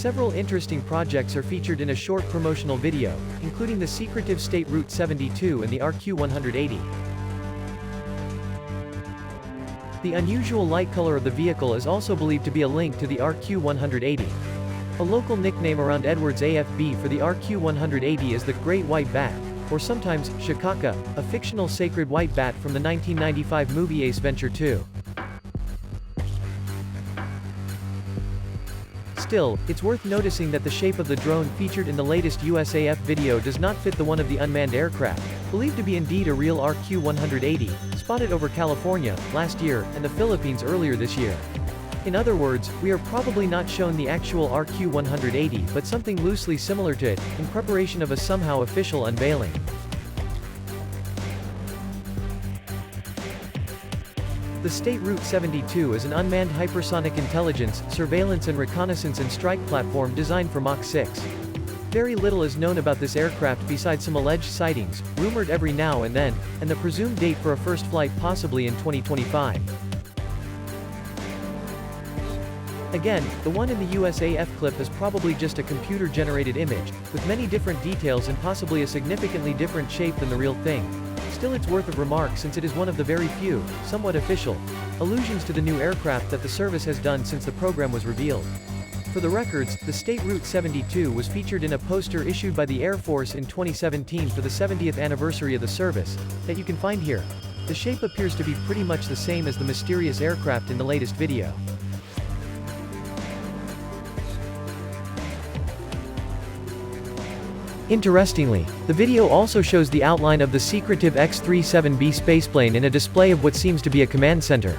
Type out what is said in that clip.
Several interesting projects are featured in a short promotional video, including the secretive SR-72 and the RQ-180. The unusual light color of the vehicle is also believed to be a link to the RQ-180. A local nickname around Edwards AFB for the RQ-180 is the Great White Bat, or sometimes, Shikaka, a fictional sacred white bat from the 1995 movie Ace Venture 2. Still, it's worth noticing that the shape of the drone featured in the latest USAF video does not fit the one of the unmanned aircraft, believed to be indeed a real RQ-180, spotted over California, last year, and the Philippines earlier this year. In other words, we are probably not shown the actual RQ-180 but something loosely similar to it, in preparation of a somehow official unveiling. The State Route 72 is an unmanned hypersonic intelligence, surveillance and reconnaissance and strike platform designed for Mach 6. Very little is known about this aircraft besides some alleged sightings, rumored every now and then, and the presumed date for a first flight possibly in 2025. Again, the one in the USAF clip is probably just a computer-generated image, with many different details and possibly a significantly different shape than the real thing. Still, it's worth of remark since it is one of the very few, somewhat official, allusions to the new aircraft that the service has done since the program was revealed. For the records, the State Route 72 was featured in a poster issued by the Air Force in 2017 for the 70th anniversary of the service, that you can find here. The shape appears to be pretty much the same as the mysterious aircraft in the latest video. Interestingly, the video also shows the outline of the secretive X-37B spaceplane in a display of what seems to be a command center.